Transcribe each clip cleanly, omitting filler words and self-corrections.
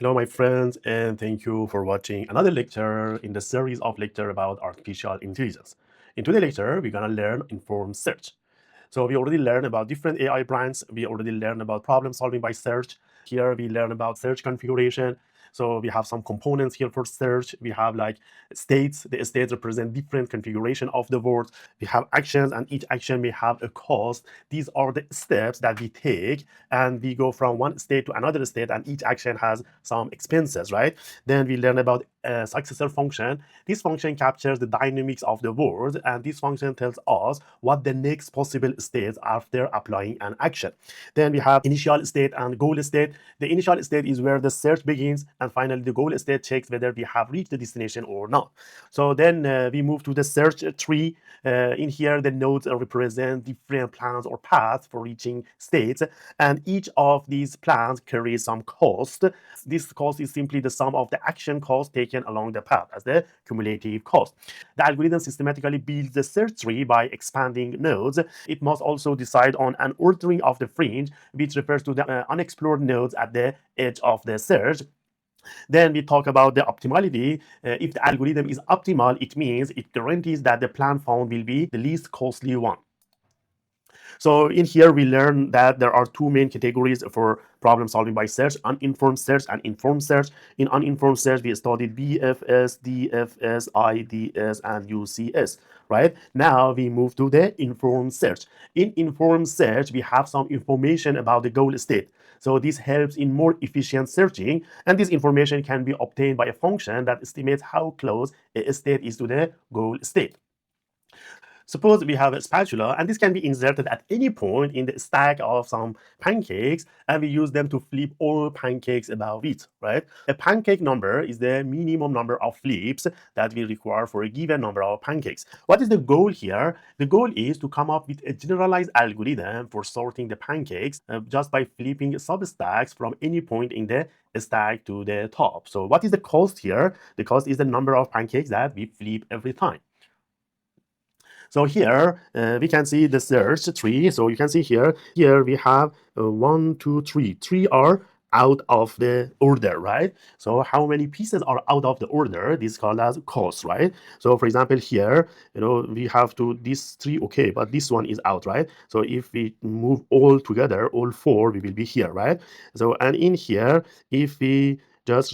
Hello, my friends, and thank you for watching another lecture in the series of lecture about artificial intelligence. In today's lecture, we're gonna learn informed search. So we already learned about different AI brands. We already learned about problem solving by search. Here we learn about search configuration. So we have some components here for search. We have like states. The states represent different configuration of the words. We have actions, and each action may have a cost. These are the steps that we take, and we go from one state to another state, and each action has some expenses, right? Then we learn about a successor function. This function captures the dynamics of the word, and this function tells us what the next possible states after applying an action. Then we have initial state and goal state. The initial state is where the search begins, and finally the goal state checks whether we have reached the destination or not. So then we move to the search tree. In here, the nodes represent different plans or paths for reaching states, and each of these plans carries some cost. This cost is simply the sum of the action cost taken along the path as the cumulative cost. The algorithm systematically builds the search tree by expanding nodes. It must also decide on an ordering of the fringe, which refers to the unexplored nodes at the edge of the search. Then we talk about the optimality. If the algorithm is optimal, it means it guarantees that the plan found will be the least costly one. So in here, we learn that there are two main categories for problem solving by search: uninformed search and informed search. In uninformed search, we studied BFS, DFS, IDS, and UCS, right? Now we move to the informed search. In informed search, we have some information about the goal state. So this helps in more efficient searching, and this information can be obtained by a function that estimates how close a state is to the goal state. Suppose we have a spatula, and this can be inserted at any point in the stack of some pancakes, and we use them to flip all pancakes above it, right? A pancake number is the minimum number of flips that we require for a given number of pancakes. What is the goal here? The goal is to come up with a generalized algorithm for sorting the pancakes just by flipping substacks from any point in the stack to the top. So what is the cost here? The cost is the number of pancakes that we flip every time. So here we can see the search tree. So you can see here we have 1, 2, 3. 3 are out of the order, right? So how many pieces are out of the order? This is called as cost, right? So for example, here, we have to these 3, okay, but this one is out, right? So if we move all together, all 4, we will be here, right? So and in here, if we just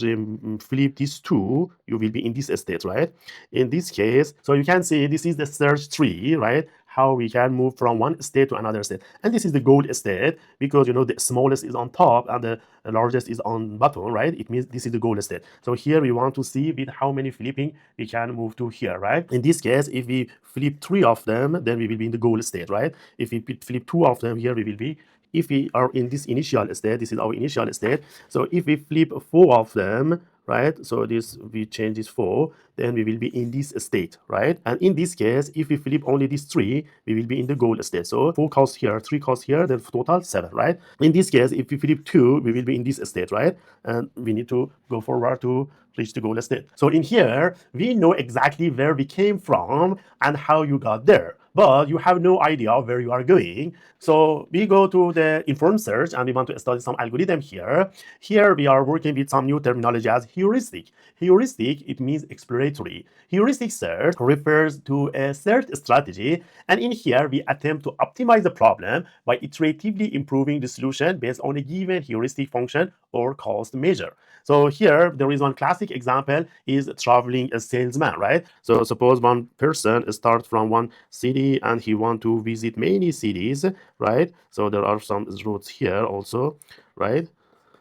flip these 2, you will be in this state, right? In this case, so you can see this is the search tree, right? How we can move from one state to another state. And this is the goal state, because the smallest is on top and the largest is on bottom, right? It means this is the goal state. So here we want to see with how many flipping we can move to here, right? In this case, if we flip 3 of them, then we will be in the goal state, right? If we flip 2 of them, here we will be. If we are in this initial state, this is our initial state. So if we flip 4 of them, right? So this, we change this 4, then we will be in this state, right? And in this case, if we flip only these 3, we will be in the goal state. So 4 costs here, 3 costs here, then total 7, right? In this case, if we flip 2, we will be in this state, right? And we need to go forward to reach the goal state. So in here, we know exactly where we came from and how you got there, but you have no idea where you are going. So we go to the informed search, and we want to study some algorithm here. Here we are working with some new terminology as heuristic. Heuristic, it means exploratory. Heuristic search refers to a search strategy, and in here we attempt to optimize the problem by iteratively improving the solution based on a given heuristic function or cost measure. So here there is one classic example is traveling a salesman, right? So suppose one person starts from one city and he want to visit many cities, right? So there are some routes here also, right?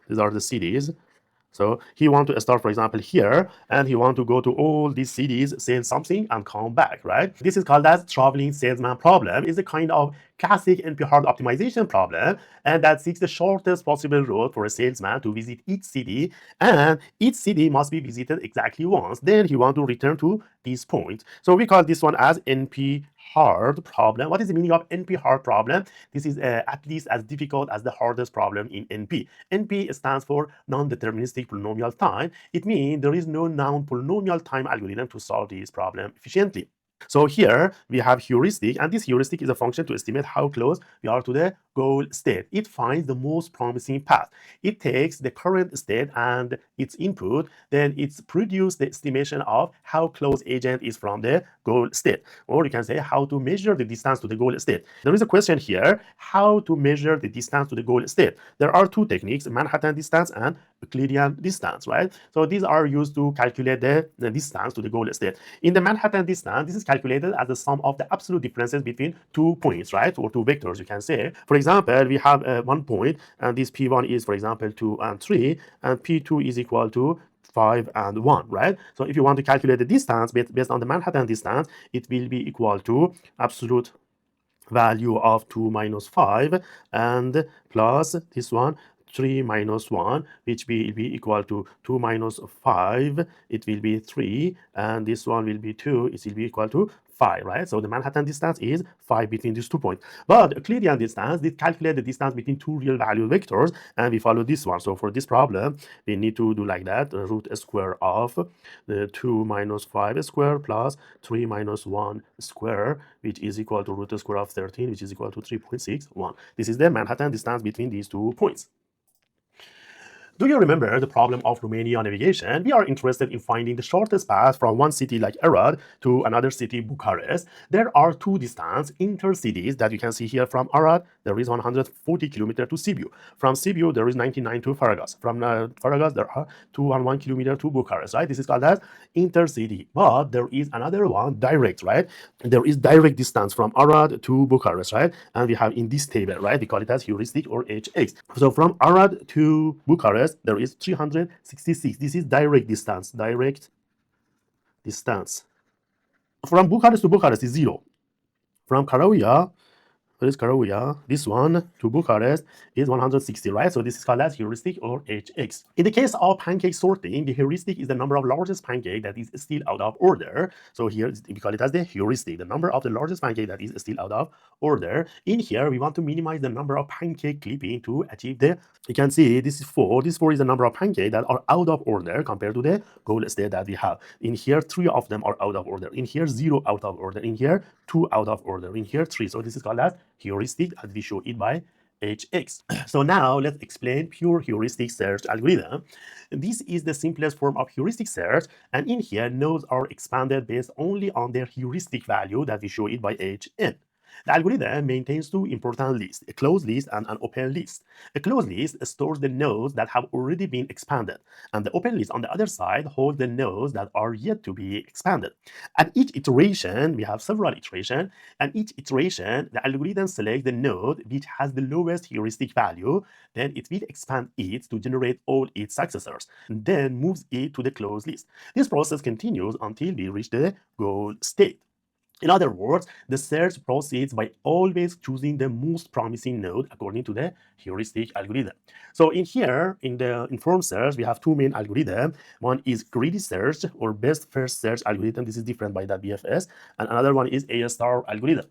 These are the cities. So he want to start, for example, here, and he want to go to all these cities, sell something, and come back, right? This is called as traveling salesman problem. It's a kind of classic NP-hard optimization problem, and that seeks the shortest possible route for a salesman to visit each city, and each city must be visited exactly once. Then he want to return to this point. So we call this one as NP-hard problem. What is the meaning of NP-hard problem? This is at least as difficult as the hardest problem in NP. NP stands for non-deterministic polynomial time. It means there is no known polynomial time algorithm to solve this problem efficiently. So here we have heuristic, and this heuristic is a function to estimate how close we are to the goal state. It finds the most promising path. It takes the current state and its input, then it's produce the estimation of how close agent is from the goal state. Or you can say how to measure the distance to the goal state. There is a question here, how to measure the distance to the goal state. There are two techniques, Manhattan distance and Euclidean distance, right? So these are used to calculate the distance to the goal state. In the Manhattan distance, this is calculated as the sum of the absolute differences between 2 points, right? Or 2 vectors, you can say. For example, we have 1 point, and this P1 is, for example, 2 and 3, and P2 is equal to 5 and 1, right? So if you want to calculate the distance based on the Manhattan distance, it will be equal to absolute value of 2 minus 5 and plus this one 3 minus 1, which will be equal to 2 minus 5, it will be 3, and this one will be 2, it will be equal to 5, right? So the Manhattan distance is 5 between these 2 points. But Euclidean distance, they calculate the distance between 2 real value vectors, and we follow this one. So for this problem, we need to do like that, root square of the 2 minus 5 square plus 3 minus 1 square, which is equal to root square of 13, which is equal to 3.61. This is the Manhattan distance between these 2 points. Do you remember the problem of Romania navigation? We are interested in finding the shortest path from one city like Arad to another city, Bucharest. There are two distance intercities that you can see here. From Arad, there is 140 kilometers to Sibiu. From Sibiu, there is 99 to Faragas. From Faragas, there are 201 kilometers to Bucharest, right? This is called as intercity. But there is another one, direct, right? There is direct distance from Arad to Bucharest, right? And we have in this table, right? We call it as heuristic or HX. So from Arad to Bucharest, there is 366. This is direct distance. Direct distance. From Bucharest to Bucharest is 0. From Karawia, where is Karawia? This one to Bucharest is 160, right? So this is called as heuristic or HX. In the case of pancake sorting, the heuristic is the number of largest pancake that is still out of order. So here we call it as the heuristic, the number of the largest pancake that is still out of order. In here, we want to minimize the number of pancake clipping to achieve the, you can see this is 4. This 4 is the number of pancake that are out of order compared to the goal state that we have. In here, 3 of them are out of order. In here, 0 out of order. In here, 2 out of order. In here, 3. So this is called as heuristic, and we show it by HX. So now let's explain pure heuristic search algorithm. This is the simplest form of heuristic search, and in here nodes are expanded based only on their heuristic value that we show it by HN. The algorithm maintains two important lists, a closed list and an open list. A closed list stores the nodes that have already been expanded, and the open list on the other side holds the nodes that are yet to be expanded. At each iteration, we have several iterations, and each iteration, the algorithm selects the node which has the lowest heuristic value, then it will expand it to generate all its successors, and then moves it to the closed list. This process continues until we reach the goal state. In other words, the search proceeds by always choosing the most promising node according to the heuristic algorithm. So in here, in the informed search, we have two main algorithms. One is greedy search or best first search algorithm. This is different by that BFS. And another one is A star algorithm.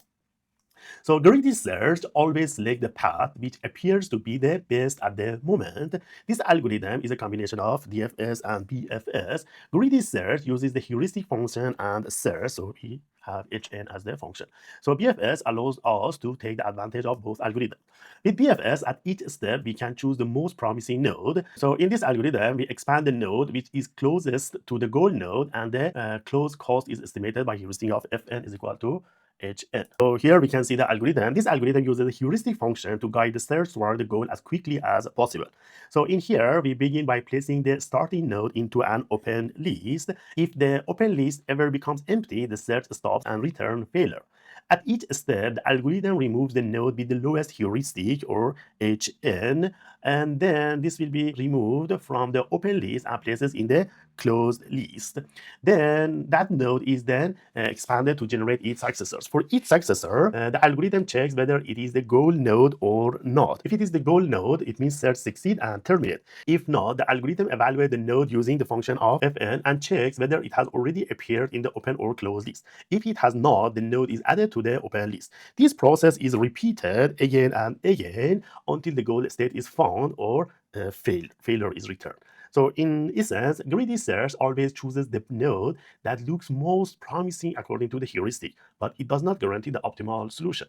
So greedy search always select the path which appears to be the best at the moment. This algorithm is a combination of DFS and BFS. Greedy search uses the heuristic function and search, so we have HN as the function. So BFS allows us to take the advantage of both algorithms. With BFS, at each step, we can choose the most promising node. So in this algorithm, we expand the node which is closest to the goal node, and the close cost is estimated by heuristic of Fn is equal to HN. So here we can see the algorithm. This algorithm uses a heuristic function to guide the search toward the goal as quickly as possible. So in here, we begin by placing the starting node into an open list. If the open list ever becomes empty, the search stops and returns failure. At each step, the algorithm removes the node with the lowest heuristic, or HN, and then this will be removed from the open list and places in the closed list. Then that node is then expanded to generate its successors. For each successor, the algorithm checks whether it is the goal node or not. If it is the goal node, it means search succeed and terminate. If not, the algorithm evaluates the node using the function of Fn and checks whether it has already appeared in the open or closed list. If it has not, the node is added to the open list. This process is repeated again and again until the goal state is found or failure is returned. So in essence, greedy search always chooses the node that looks most promising according to the heuristic, but it does not guarantee the optimal solution.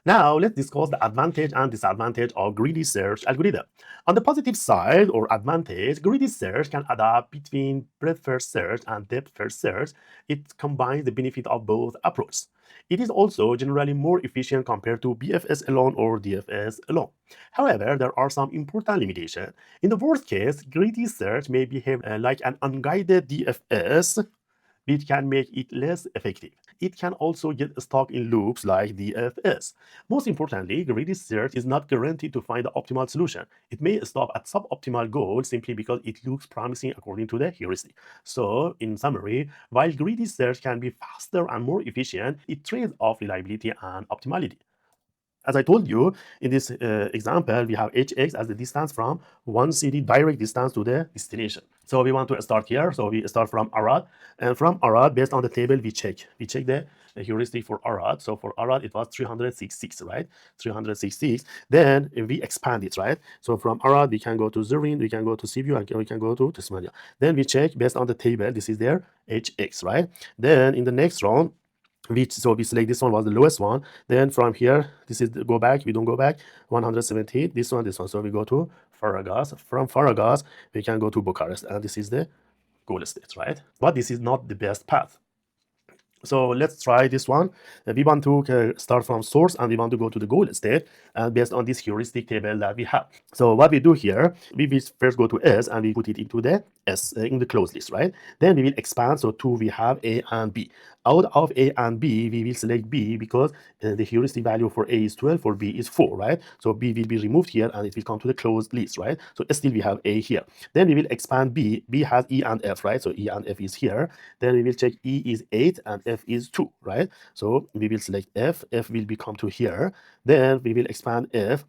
Now, let's discuss the advantage and disadvantage of greedy search algorithm. On the positive side or advantage, greedy search can adapt between breadth first search and depth first search. It combines the benefit of both approaches. It is also generally more efficient compared to BFS alone or DFS alone. However, there are some important limitations. In the worst case, greedy search may behave like an unguided DFS, which can make it less effective. It can also get stuck in loops like DFS. Most importantly, greedy search is not guaranteed to find the optimal solution. It may stop at suboptimal goals simply because it looks promising according to the heuristic. So, in summary, while greedy search can be faster and more efficient, it trades off reliability and optimality. As I told you, in this example, we have hx as the distance from one city, direct distance to the destination. So we want to start here. So we start from Arad. And from Arad, based on the table, we check. We check the heuristic for Arad. So for Arad, it was 366, right? 366. Then we expand it, right? So from Arad, we can go to Zurin, we can go to Sibiu, and we can go to Tasmania. Then we check based on the table. This is their hx, right? Then in the next round, so we select this one was the lowest one. Then from here, this is the go back, we don't go back, 117, this one. So we go to Faragas. From Faragas, we can go to Bucharest, and this is the goal state, right? But this is not the best path. So let's try this one. We want to start from source and we want to go to the goal state based on this heuristic table that we have. So what we do here, we will first go to S and we put it into the S in the closed list, right? Then we will expand. So two, we have A and B. Out of A and B, we will select B because the heuristic value for A is 12, for B is 4, right? So B will be removed here and it will come to the closed list, right? So still we have A here. Then we will expand B. B has E and F, right? So E and F is here. Then we will check E is 8 and F is 2, right? So we will select F. F will become to here. Then we will expand F.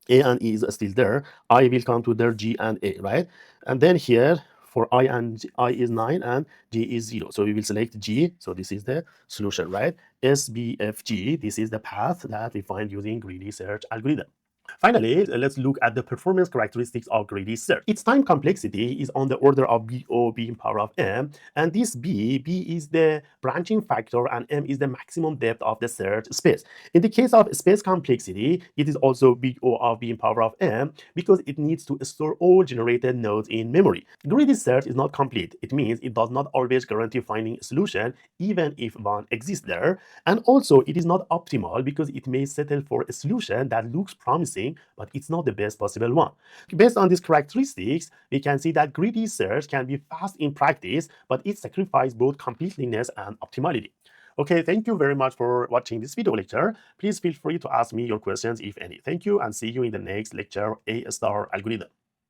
A and E is still there. I will come to there, G and A, right? And then here for I and G, I is 9 and G is 0. So we will select G. So this is the solution, right? S, B, F, G. This is the path that we find using greedy search algorithm. Finally, let's look at the performance characteristics of greedy search. Its time complexity is on the order of BO being power of M, and this B is the branching factor and M is the maximum depth of the search space. In the case of space complexity, it is also O of being power of M because it needs to store all generated nodes in memory. Greedy search is not complete. It means it does not always guarantee finding a solution even if one exists there, and also it is not optimal because it may settle for a solution that looks promising, but it's not the best possible one. Based on these characteristics, we can see that greedy search can be fast in practice, but it sacrifices both completeness and optimality. Okay, thank you very much for watching this video lecture. Please feel free to ask me your questions if any. Thank you and see you in the next lecture, A star algorithm.